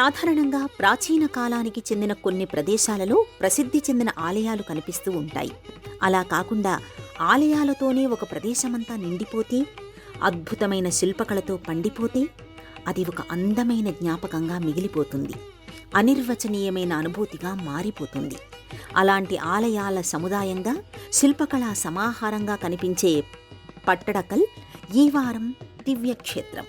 సాధారణంగా ప్రాచీన కాలానికి చెందిన కొన్ని ప్రదేశాలలో ప్రసిద్ధి చెందిన ఆలయాలు కనిపిస్తూ ఉంటాయి. అలా కాకుండా ఆలయాలతోనే ఒక ప్రదేశమంతా నిండిపోతే, అద్భుతమైన శిల్పకళతో పండిపోతే అది ఒక అందమైన జ్ఞాపకంగా మిగిలిపోతుంది. అనిర్వచనీయమైన అనుభూతిగా మారిపోతుంది. అలాంటి ఆలయాల సముదాయంగా, శిల్పకళా సమాహారంగా కనిపించే పట్టడకల్ ఈ వారం దివ్యక్షేత్రం.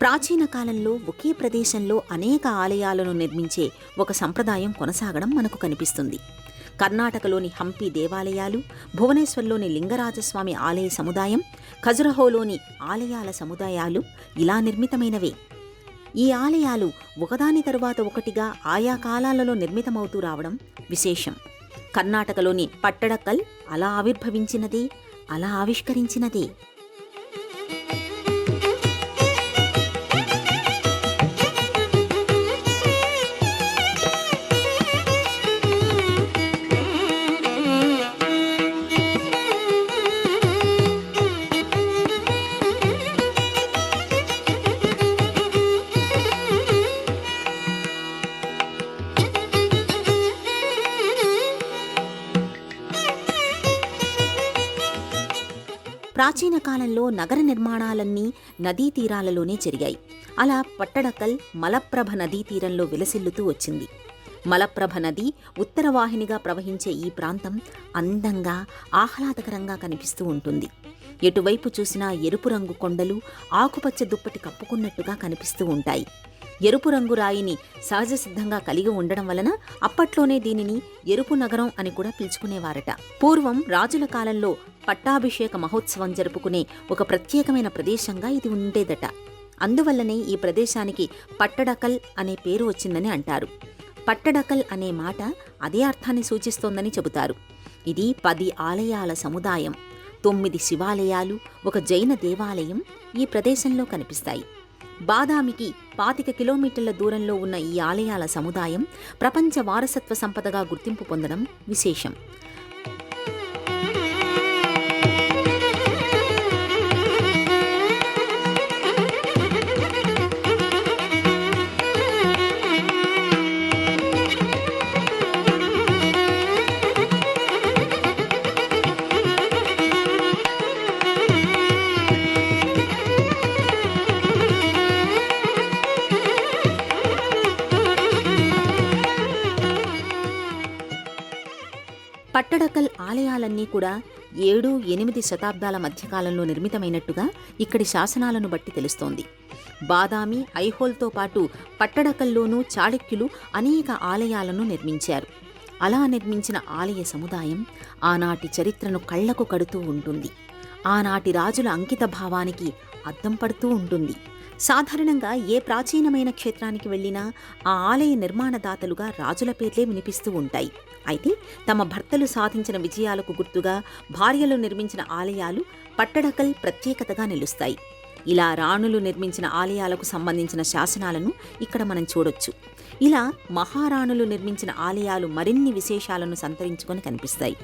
ప్రాచీన కాలంలో ఒకే ప్రదేశంలో అనేక ఆలయాలను నిర్మించే ఒక సంప్రదాయం కొనసాగడం మనకు కనిపిస్తుంది. కర్ణాటకలోని హంపి దేవాలయాలు, భువనేశ్వర్లోని లింగరాజస్వామి ఆలయ సముదాయం, ఖజురహోలోని ఆలయాల సముదాయాలు ఇలా నిర్మితమైనవే. ఈ ఆలయాలు ఒకదాని తరువాత ఒకటిగా ఆయా కాలాలలో నిర్మితమవుతూ రావడం విశేషం. కర్ణాటకలోని పట్టడకల్ అలా ఆవిర్భవించినదే, అలా ఆవిష్కరించినదే. ప్రాచీన కాలంలో నగర నిర్మాణాలన్నీ నదీ తీరాలలోనే జరిగాయి. అలా పట్టడకల్ మలప్రభ నదీ తీరంలో విలసిల్లుతూ వచ్చింది. మలప్రభ నది ఉత్తరవాహినిగా ప్రవహించే ఈ ప్రాంతం అందంగా, ఆహ్లాదకరంగా కనిపిస్తూ ఉంటుంది. ఎటువైపు చూసినా ఎరుపు రంగు కొండలు ఆకుపచ్చ దుప్పటి కప్పుకున్నట్టుగా కనిపిస్తూ ఉంటాయి. ఎరుపు రంగు రాయిని సహజ సిద్ధంగా కలిగి ఉండడం వలన అప్పట్లోనే దీనిని ఎరుపు నగరం అని కూడా పిలుచుకునేవారట. పూర్వం రాజుల కాలంలో పట్టాభిషేక మహోత్సవం జరుపుకునే ఒక ప్రత్యేకమైన ప్రదేశంగా ఇది ఉండేదట. అందువల్లనే ఈ ప్రదేశానికి పట్టడకల్ అనే పేరు వచ్చిందని అంటారు. పట్టడకల్ అనే మాట అదే అర్థాన్ని సూచిస్తోందని చెబుతారు. ఇది 10 ఆలయాల సముదాయం, 9 శివాలయాలు, ఒక జైన దేవాలయం ఈ ప్రదేశంలో కనిపిస్తాయి. బాదామికి 25 కిలోమీటర్ల దూరంలో ఉన్న ఈ ఆలయాల సముదాయం ప్రపంచ వారసత్వ సంపదగా గుర్తింపు పొందడం విశేషం. పట్టడకల్ ఆలయాలన్నీ కూడా 7-8 శతాబ్దాల మధ్యకాలంలో నిర్మితమైనట్టుగా ఇక్కడి శాసనాలను బట్టి తెలుస్తోంది. బాదామి, ఐహోల్తో పాటు పట్టడకల్లోనూ చాళుక్యులు అనేక ఆలయాలను నిర్మించారు. అలా నిర్మించిన ఆలయ సముదాయం ఆనాటి చరిత్రను కళ్లకు కడుతూ ఉంటుంది. ఆనాటి రాజుల అంకిత భావానికి అద్దం పడుతూ ఉంటుంది. సాధారణంగా ఏ ప్రాచీనమైన క్షేత్రానికి వెళ్లినా ఆ ఆలయ నిర్మాణదాతలుగా రాజుల పేర్లే వినిపిస్తూ ఉంటాయి. అయితే తమ భర్తలు సాధించిన విజయాలకు గుర్తుగా భార్యలు నిర్మించిన ఆలయాలు పట్టడకల్ ప్రత్యేకతగా నిలుస్తాయి. ఇలా రాణులు నిర్మించిన ఆలయాలకు సంబంధించిన శాసనాలను ఇక్కడ మనం చూడొచ్చు. ఇలా మహారాణులు నిర్మించిన ఆలయాలు మరిన్ని విశేషాలను సంతరించుకొని కనిపిస్తాయి.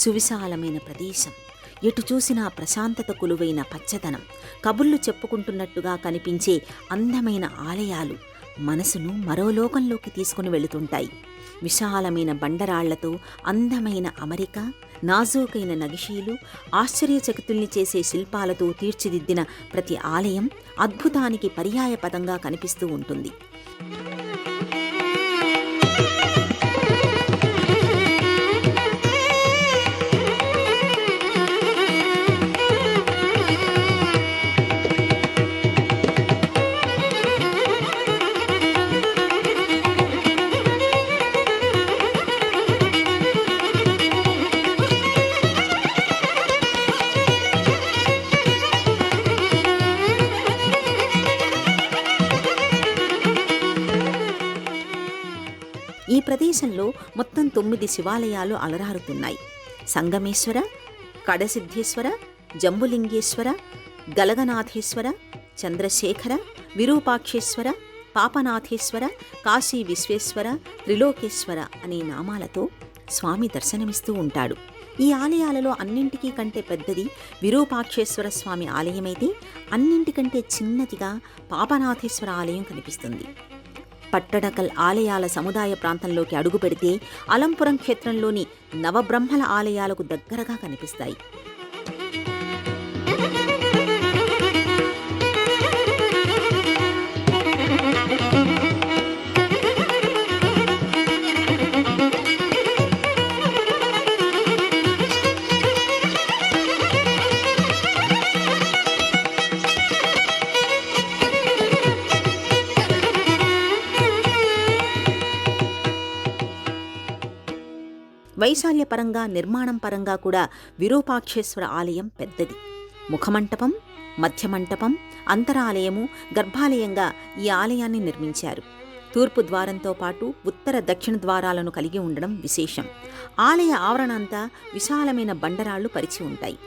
సువిశాలమైన ప్రదేశం, ఎటు చూసినా ప్రశాంతత కొలువైన పచ్చదనం, కబుర్లు చెప్పుకుంటున్నట్టుగా కనిపించే అందమైన ఆలయాలు మనసును మరో లోకంలోకి తీసుకుని వెళుతుంటాయి. విశాలమైన బండరాళ్లతో అందమైన అమరిక, నాజూకైన నగిషీలు, ఆశ్చర్యచకితుల్ని చేసే శిల్పాలతో తీర్చిదిద్దిన ప్రతి ఆలయం అద్భుతానికి పర్యాయ పదంగా కనిపిస్తూ ఉంటుంది. ఈ ప్రదేశంలో మొత్తం 9 శివాలయాలు అలరారుతున్నాయి. సంగమేశ్వర, కడసిద్ధేశ్వర, జంబులింగేశ్వర, గలగనాథేశ్వర, చంద్రశేఖర, విరూపాక్షేశ్వర, పాపనాథేశ్వర, కాశీ విశ్వేశ్వర, త్రిలోకేశ్వర అనే నామాలతో స్వామి దర్శనమిస్తూ ఉంటాడు. ఈ ఆలయాలలో అన్నింటికీ కంటే పెద్దది విరూపాక్షేశ్వర స్వామి ఆలయమైతే, అన్నింటికంటే చిన్నదిగా పాపనాథేశ్వర ఆలయం కనిపిస్తుంది. పట్టడకల్ ఆలయాల సముదాయ ప్రాంతంలోకి అడుగుపెడితే అలంపురం క్షేత్రంలోని నవబ్రహ్మల ఆలయాలకు దగ్గరగా కనిపిస్తాయి. వైశాల్యపరంగా, నిర్మాణం పరంగా కూడా విరూపాక్షేశ్వర ఆలయం పెద్దది. ముఖమంటపం, మధ్యమంటపం, అంతరాలయము, గర్భాలయంగా ఈ ఆలయాన్ని నిర్మించారు. తూర్పు ద్వారంతో పాటు ఉత్తర దక్షిణ ద్వారాలను కలిగి ఉండడం విశేషం. ఆలయ ఆవరణ అంతా విశాలమైన బండరాళ్లు పరిచి ఉంటాయి.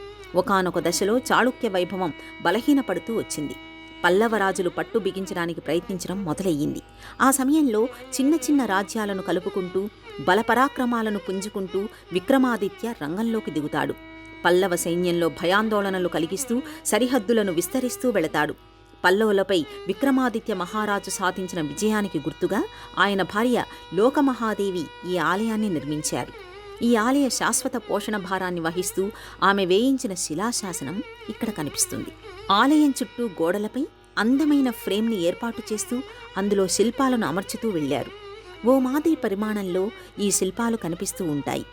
ఒకానొక దశలో చాళుక్య వైభవం బలహీనపడుతూ వచ్చింది. పల్లవరాజులు పట్టు బిగించడానికి ప్రయత్నించడం మొదలయ్యింది. ఆ సమయంలో చిన్న చిన్న రాజ్యాలను కలుపుకుంటూ, బలపరాక్రమాలను పుంజుకుంటూ విక్రమాదిత్య రంగంలోకి దిగుతాడు. పల్లవ సైన్యంలో భయాందోళనలు కలిగిస్తూ సరిహద్దులను విస్తరిస్తూ వెళతాడు. పల్లవులపై విక్రమాదిత్య మహారాజు సాధించిన విజయానికి గుర్తుగా ఆయన భార్య లోకమహాదేవి ఈ ఆలయాన్ని నిర్మించారు. ఈ ఆలయ శాశ్వత పోషణ భారాన్ని వహిస్తూ ఆమె వేయించిన శిలాశాసనం ఇక్కడ కనిపిస్తుంది. ఆలయం చుట్టూ గోడలపై అందమైన ఫ్రేమ్ని ఏర్పాటు చేస్తూ అందులో శిల్పాలను అమర్చుతూ వెళ్లారు. ఓ మాదిరి పరిమాణంలో ఈ శిల్పాలు కనిపిస్తూ ఉంటాయి.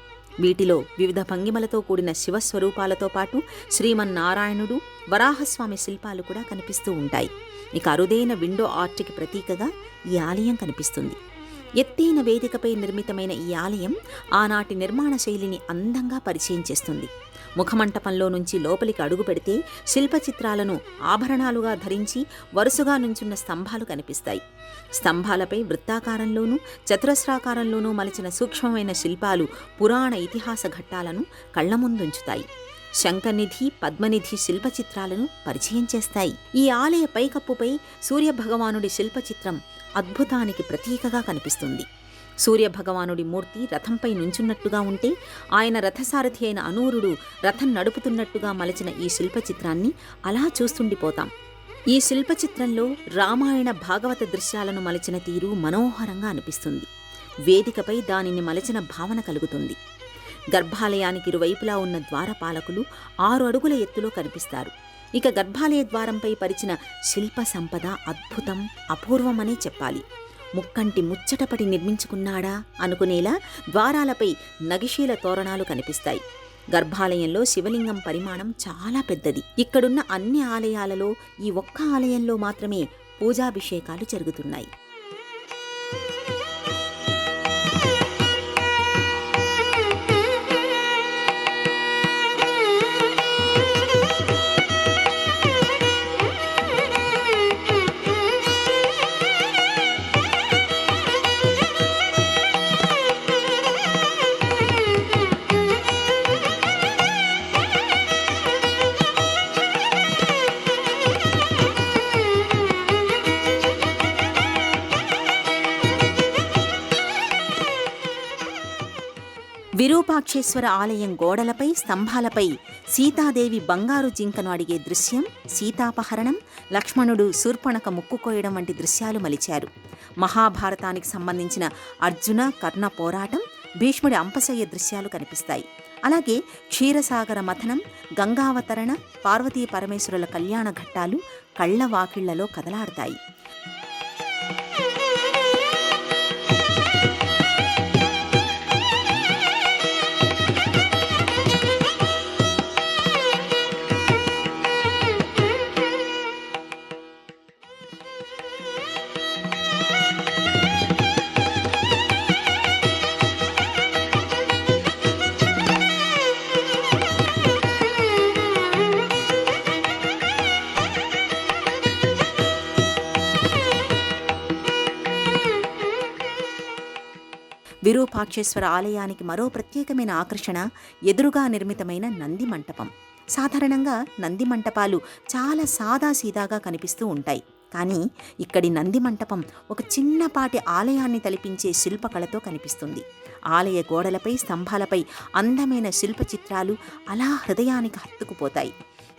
వీటిలో వివిధ భంగిమలతో కూడిన శివస్వరూపాలతో పాటు శ్రీమన్నారాయణుడు, వరాహస్వామి శిల్పాలు కూడా కనిపిస్తూ ఉంటాయి. ఇక అరుదైన విండో ఆర్ట్కి ప్రతీకగా ఈ ఆలయం కనిపిస్తుంది. ఎత్తైన వేదికపై నిర్మితమైన ఈ ఆలయం ఆనాటి నిర్మాణ శైలిని అందంగా పరిచయం చేస్తుంది. ముఖమంటపంలో నుంచి లోపలికి అడుగు పెడితే శిల్పచిత్రాలను ఆభరణాలుగా ధరించి వరుసగా నుంచున్న స్తంభాలు కనిపిస్తాయి. స్తంభాలపై వృత్తాకారంలోనూ చతురస్రాకారంలోనూ మలిచిన సూక్ష్మమైన శిల్పాలు పురాణ ఇతిహాస ఘట్టాలను కళ్ల ముందుంచుతాయి. శంఖనిధి, పద్మనిధి శిల్పచిత్రాలను పరిచయం చేస్తాయి. ఈ ఆలయ పైకప్పుపై సూర్యభగవానుడి శిల్పచిత్రం అద్భుతానికి ప్రతీకగా కనిపిస్తుంది. సూర్యభగవానుడి మూర్తి రథంపై నుంచున్నట్టుగా ఉంటే, ఆయన రథసారథి అయిన అనూరుడు రథం నడుపుతున్నట్టుగా మలచిన ఈ శిల్పచిత్రాన్ని అలా చూస్తుండిపోతాం. ఈ శిల్పచిత్రంలో రామాయణ భాగవత దృశ్యాలను మలచిన తీరు మనోహరంగా అనిపిస్తుంది. వేదికపై దానిని మలచిన భావన కలుగుతుంది. గర్భాలయానికి ఇరువైపులా ఉన్న ద్వారపాలకులు 6 అడుగుల ఎత్తులో కనిపిస్తారు. ఇక గర్భాలయ ద్వారంపై పరిచిన శిల్ప సంపద అద్భుతం, అపూర్వమనే చెప్పాలి. ముక్కంటి ముచ్చటపడి నిర్మించుకున్నాడా అనుకునేలా ద్వారాలపై నగిశీల తోరణాలు కనిపిస్తాయి. గర్భాలయంలో శివలింగం పరిమాణం చాలా పెద్దది. ఇక్కడున్న అన్ని ఆలయాలలో ఈ ఒక్క ఆలయంలో మాత్రమే పూజాభిషేకాలు జరుగుతున్నాయి. విరూపాక్షేశ్వర ఆలయం గోడలపై స్తంభాలపై సీతాదేవి బంగారు జింకను అడిగే దృశ్యం, సీతాపహరణం, లక్ష్మణుడు శూర్పణఖ ముక్కు కోయడం వంటి దృశ్యాలు మలిచారు. మహాభారతానికి సంబంధించిన అర్జున కర్ణ పోరాటం, భీష్ముడి అంపశయ్య దృశ్యాలు కనిపిస్తాయి. అలాగే క్షీరసాగర మథనం, గంగావతరణ, పార్వతీ పరమేశ్వరుల కళ్యాణ ఘట్టాలు కళ్ల వాకిళ్లలో కదలాడతాయి. విరూపాక్షేశ్వర ఆలయానికి మరో ప్రత్యేకమైన ఆకర్షణ ఎదురుగా నిర్మితమైన నంది మంటపం. సాధారణంగా నంది మంటపాలు చాలా సాదాసీదాగా కనిపిస్తూ ఉంటాయి. కానీ ఇక్కడి నంది మంటపం ఒక చిన్నపాటి ఆలయాన్ని తలిపించే శిల్పకళతో కనిపిస్తుంది. ఆలయ గోడలపై స్తంభాలపై అందమైన శిల్ప చిత్రాలు అలా హృదయానికి హత్తుకుపోతాయి.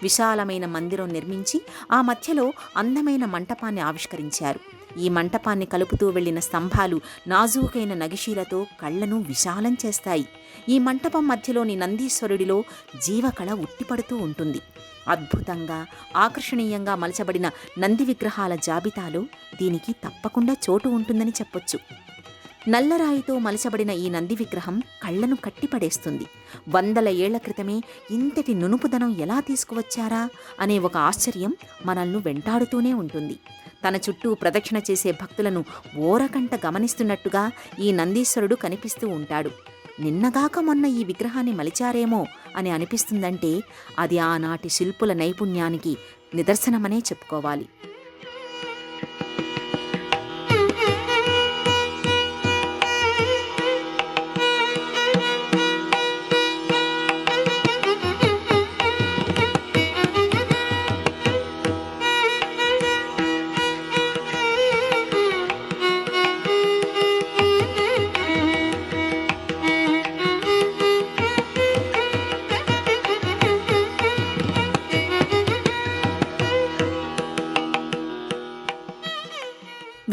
విశాలమైన మందిరం నిర్మించి ఆ మధ్యలో అందమైన మంటపాన్ని ఆవిష్కరించారు. ఈ మంటపాన్ని కలుపుతూ వెళ్లిన స్తంభాలు నాజూకైన నగిషీలతో కళ్లను విశాలం చేస్తాయి. ఈ మంటపం మధ్యలోని నందీశ్వరుడిలో జీవకళ ఉట్టిపడుతూ ఉంటుంది. అద్భుతంగా ఆకర్షణీయంగా మలచబడిన నంది విగ్రహాల జాబితాలో దీనికి తప్పకుండా చోటు ఉంటుందని చెప్పొచ్చు. నల్లరాయితో మలచబడిన ఈ నంది విగ్రహం కళ్లను కట్టిపడేస్తుంది. 100 ఏళ్ల క్రితమే ఇంతటి నునుపుదనం ఎలా తీసుకువచ్చారా అనే ఒక ఆశ్చర్యం మనల్ని వెంటాడుతూనే ఉంటుంది. తన చుట్టూ ప్రదక్షిణ చేసే భక్తులను ఓరకంట గమనిస్తున్నట్టుగా ఈ నందీశ్వరుడు కనిపిస్తూ ఉంటాడు. నిన్నగాక మొన్న ఈ విగ్రహాన్ని మలిచారేమో అని అనిపిస్తుందంటే అది ఆనాటి శిల్పుల నైపుణ్యానికి నిదర్శనమనే చెప్పుకోవాలి.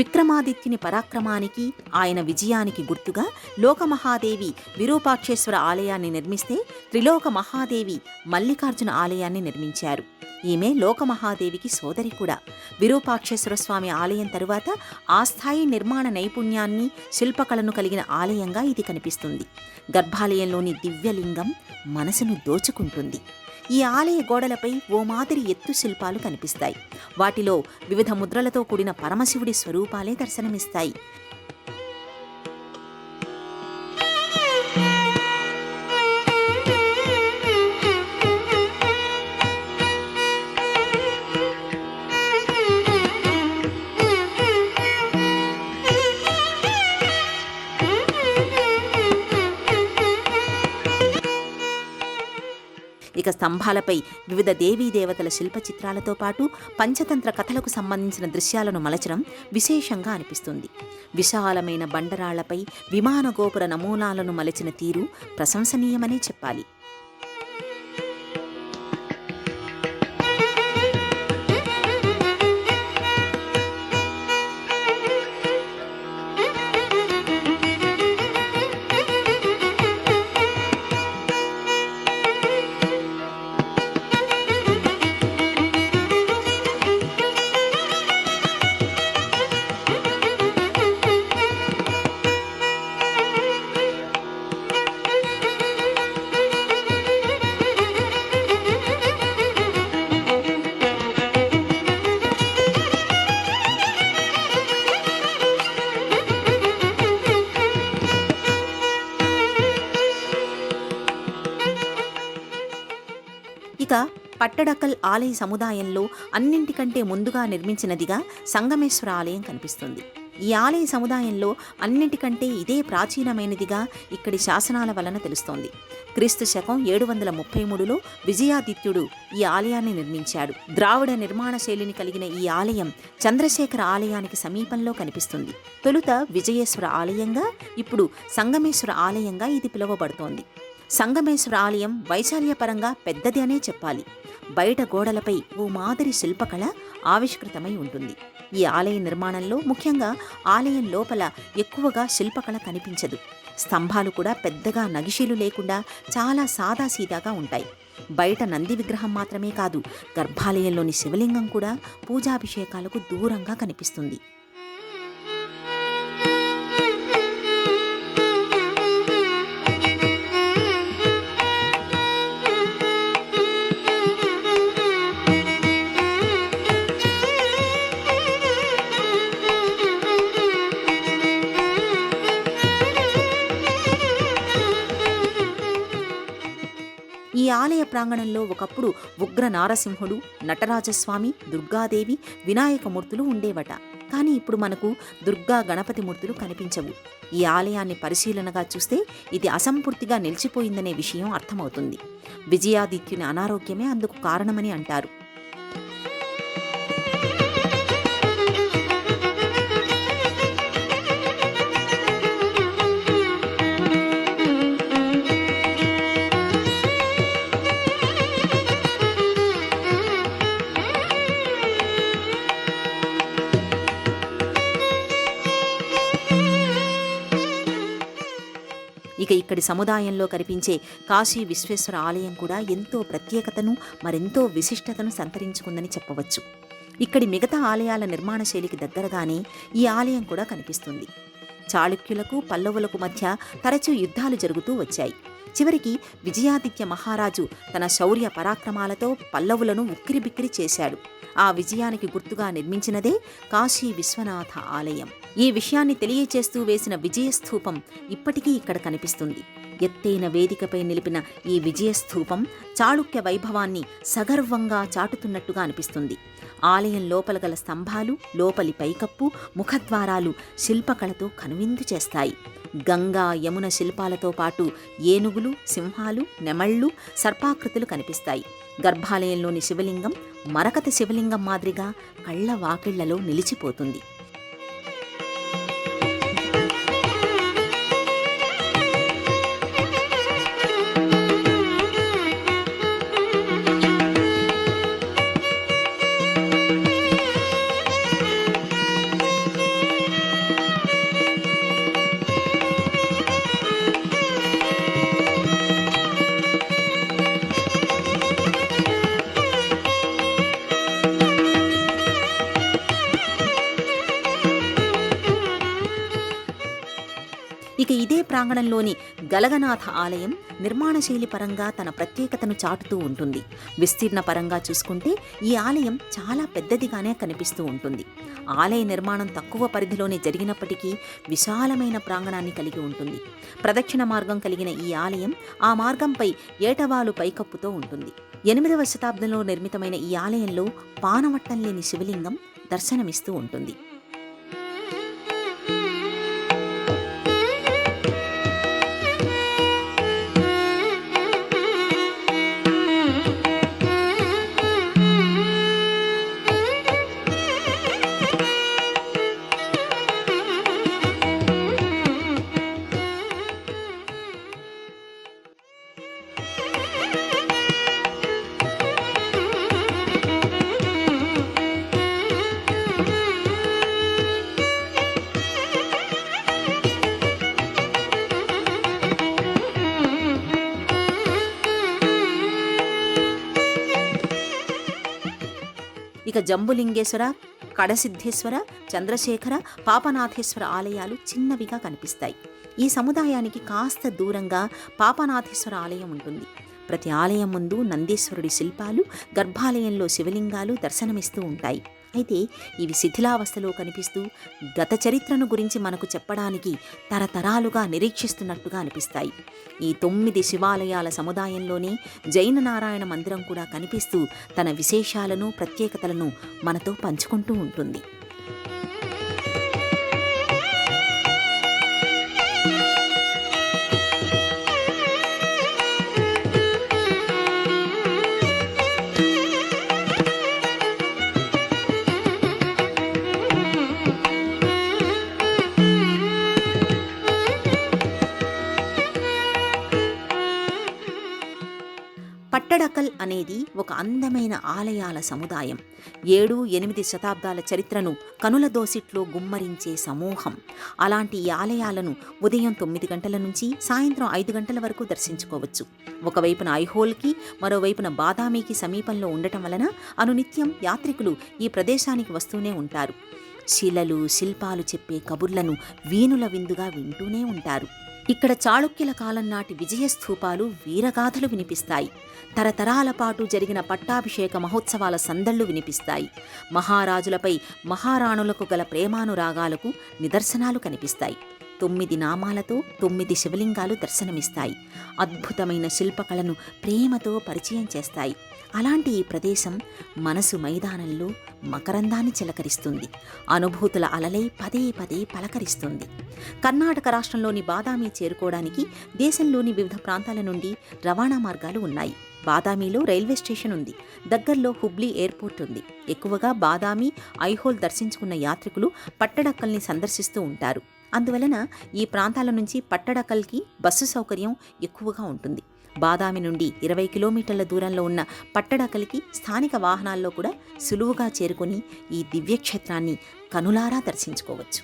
విక్రమాదిత్యుని పరాక్రమానికి, ఆయన విజయానికి గుర్తుగా లోకమహాదేవి విరూపాక్షేశ్వర ఆలయాన్ని నిర్మిస్తే త్రిలోక మహాదేవి మల్లికార్జున ఆలయాన్ని నిర్మించారు. ఈమె లోకమహాదేవికి సోదరి కూడా. విరూపాక్షేశ్వర స్వామి ఆలయం తరువాత ఆ స్థాయి నిర్మాణ నైపుణ్యాన్ని, శిల్పకళను కలిగిన ఆలయంగా ఇది కనిపిస్తుంది. గర్భాలయంలోని దివ్యలింగం మనసును దోచుకుంటుంది. ఈ ఆలయ గోడలపై ఓ మాదిరి ఎత్తు శిల్పాలు కనిపిస్తాయి. వాటిలో వివిధ ముద్రలతో కూడిన పరమశివుడి స్వరూపాలే దర్శనమిస్తాయి. ఇక స్తంభాలపై వివిధ దేవతల శిల్ప చిత్రాలతో పాటు పంచతంత్ర కథలకు సంబంధించిన దృశ్యాలను మలచడం విశేషంగా అనిపిస్తుంది. విశాలమైన బండరాళ్లపై విమాన గోపుర నమూనాలను మలచిన తీరు ప్రశంసనీయమనే చెప్పాలి. ఇక పట్టడకల్ ఆలయ సముదాయంలో అన్నింటికంటే ముందుగా నిర్మించినదిగా సంగమేశ్వర ఆలయం కనిపిస్తుంది. ఈ ఆలయ సముదాయంలో అన్నిటికంటే ఇదే ప్రాచీనమైనదిగా ఇక్కడి శాసనాల వలన తెలుస్తోంది. క్రీస్తు శకం 733లో విజయాదిత్యుడు ఈ ఆలయాన్ని నిర్మించాడు. ద్రావిడ నిర్మాణ శైలిని కలిగిన ఈ ఆలయం చంద్రశేఖర ఆలయానికి సమీపంలో కనిపిస్తుంది. తొలుత విజయేశ్వర ఆలయంగా, ఇప్పుడు సంగమేశ్వర ఆలయంగా ఇది పిలువబడుతోంది. సంగమేశ్వర ఆలయం వైశాల్యపరంగా పెద్దది అనే చెప్పాలి. బయట గోడలపై ఓ మాదిరి శిల్పకళ ఆవిష్కృతమై ఉంటుంది. ఈ ఆలయ నిర్మాణంలో ముఖ్యంగా ఆలయం లోపల ఎక్కువగా శిల్పకళ కనిపించదు. స్తంభాలు కూడా పెద్దగా నగిషీలు లేకుండా చాలా సాదాసీదాగా ఉంటాయి. బయట నంది విగ్రహం మాత్రమే కాదు, గర్భాలయంలోని శివలింగం కూడా పూజాభిషేకాలకు దూరంగా కనిపిస్తుంది. ఈ ఆలయ ప్రాంగణంలో ఒకప్పుడు ఉగ్ర నారసింహుడు, నటరాజస్వామి, దుర్గాదేవి, వినాయకమూర్తులు ఉండేవట. కానీ ఇప్పుడు మనకు దుర్గా గణపతి మూర్తులు కనిపించవు. ఈ ఆలయాన్ని పరిశీలనగా చూస్తే ఇది అసంపూర్తిగా నిలిచిపోయిందనే విషయం అర్థమవుతుంది. విజయాదిత్యుని అనారోగ్యమే అందుకు కారణమని అంటారు. ఇక ఇక్కడి సముదాయంలో కనిపించే కాశీ విశ్వేశ్వర ఆలయం కూడా ఎంతో ప్రత్యేకతను, మరెంతో విశిష్టతను సంతరించుకుందని చెప్పవచ్చు. ఇక్కడి మిగతా ఆలయాల నిర్మాణ శైలికి దగ్గరగానే ఈ ఆలయం కూడా కనిపిస్తుంది. చాళుక్యులకు, పల్లవులకు మధ్య తరచూ యుద్ధాలు జరుగుతూ వచ్చాయి. చివరికి విజయాదిత్య మహారాజు తన శౌర్య పరాక్రమాలతో పల్లవులను ఉక్కిరిబిక్కిరి చేశాడు. ఆ విజయానికి గుర్తుగా నిర్మించినదే కాశీ విశ్వనాథ ఆలయం. ఈ విషయాన్ని తెలియచేస్తూ వేసిన విజయస్థూపం ఇప్పటికీ ఇక్కడ కనిపిస్తుంది. ఎత్తైన వేదికపై నిలిపిన ఈ విజయస్థూపం చాళుక్య వైభవాన్ని సగర్వంగా చాటుతున్నట్టుగా అనిపిస్తుంది. ఆలయం లోపల గల స్తంభాలు, లోపలి పైకప్పు, ముఖద్వారాలు శిల్పకళతో కనువిందు చేస్తాయి. గంగా, యమున శిల్పాలతో పాటు ఏనుగులు, సింహాలు, నెమళ్ళు, సర్పాకృతులు కనిపిస్తాయి. గర్భాలయంలోని శివలింగం మరకత శివలింగం మాదిరిగా కళ్ళ వాకిళ్లలో నిలిచిపోతుంది. ఇక ఇదే ప్రాంగణంలోని గలగనాథ ఆలయం నిర్మాణశైలి పరంగా తన ప్రత్యేకతను చాటుతూ ఉంటుంది. విస్తీర్ణ పరంగా చూసుకుంటే ఈ ఆలయం చాలా పెద్దదిగానే కనిపిస్తూ ఉంటుంది. ఆలయ నిర్మాణం తక్కువ పరిధిలోనే జరిగినప్పటికీ విశాలమైన ప్రాంగణాన్ని కలిగి ఉంటుంది. ప్రదక్షిణ మార్గం కలిగిన ఈ ఆలయం ఆ మార్గంపై ఏటవాలు పైకప్పుతో ఉంటుంది. 8వ శతాబ్దంలో నిర్మితమైన ఈ ఆలయంలో పానవట్టం లేని శివలింగం దర్శనమిస్తూ ఉంటుంది. ఇక జంబులింగేశ్వర, కడసిద్ధేశ్వర, చంద్రశేఖర, పాపనాథేశ్వర ఆలయాలు చిన్నవిగా కనిపిస్తాయి. ఈ సముదాయానికి కాస్త దూరంగా పాపనాథేశ్వర ఆలయం ఉంటుంది. ప్రతి ఆలయం ముందు నందీశ్వరుడి శిల్పాలు, గర్భాలయంలో శివలింగాలు దర్శనమిస్తూ ఉంటాయి. అయితే ఇవి శిథిలావస్థలో కనిపిస్తూ గత చరిత్రను గురించి మనకు చెప్పడానికి తరతరాలుగా నిరీక్షిస్తున్నట్టుగా అనిపిస్తాయి. ఈ 9 శివాలయాల సముదాయంలోనే జైన నారాయణ మందిరం కూడా కనిపిస్తూ తన విశేషాలను, ప్రత్యేకతలను మనతో పంచుకుంటూ ఉంటుంది. పట్టడకల్ అనేది ఒక అందమైన ఆలయాల సముదాయం. 7-8 శతాబ్దాల చరిత్రను కనుల దోసిట్లో గుమ్మరించే సమూహం. అలాంటి ఈ ఆలయాలను ఉదయం 9 గంటల నుంచి సాయంత్రం 5 గంటల వరకు దర్శించుకోవచ్చు. ఒకవైపున ఐహోల్కి, మరోవైపున బాదామీకి సమీపంలో ఉండటం వలన అనునిత్యం యాత్రికులు ఈ ప్రదేశానికి వస్తూనే ఉంటారు. శిలలు, శిల్పాలు చెప్పే కబుర్లను వీణుల విందుగా వింటూనే ఉంటారు. ఇక్కడ చాళుక్యుల కాలం నాటి విజయస్థూపాలు, వీరగాథలు వినిపిస్తాయి. తరతరాల పాటు జరిగిన పట్టాభిషేక మహోత్సవాల సందళ్లు వినిపిస్తాయి. మహారాజులపై మహారాణులకు గల ప్రేమానురాగాలకు నిదర్శనాలు కనిపిస్తాయి. 9 నామాలతో 9 శివలింగాలు దర్శనమిస్తాయి. అద్భుతమైన శిల్పకళను ప్రేమతో పరిచయం చేస్తాయి. అలాంటి ఈ ప్రదేశం మనసు మైదానంలో మకరందాన్ని చిలకరిస్తుంది. అనుభూతుల అలలై పదే పదే పలకరిస్తుంది. కర్ణాటక రాష్ట్రంలోని బాదామి చేరుకోవడానికి దేశంలోని వివిధ ప్రాంతాల నుండి రవాణా మార్గాలు ఉన్నాయి. బాదామిలో రైల్వే స్టేషన్ ఉంది. దగ్గరలో హుబ్లీ ఎయిర్పోర్ట్ ఉంది. ఎక్కువగా బాదామి, ఐహోల్ దర్శించుకున్న యాత్రికులు పట్టడక్కల్ని సందర్శిస్తూ ఉంటారు. అందువలన ఈ ప్రాంతాల నుంచి పట్టడకల్కి బస్సు సౌకర్యం ఎక్కువగా ఉంటుంది. బాదామి నుండి 20 కిలోమీటర్ల దూరంలో ఉన్న పట్టడకల్కి స్థానిక వాహనాల్లో కూడా సులువుగా చేరుకొని ఈ దివ్యక్షేత్రాన్ని కనులారా దర్శించుకోవచ్చు.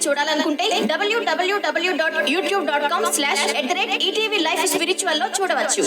చూడాలనుకుంటే www.youtube.com/@ETV Life Spiritual లో చూడవచ్చు.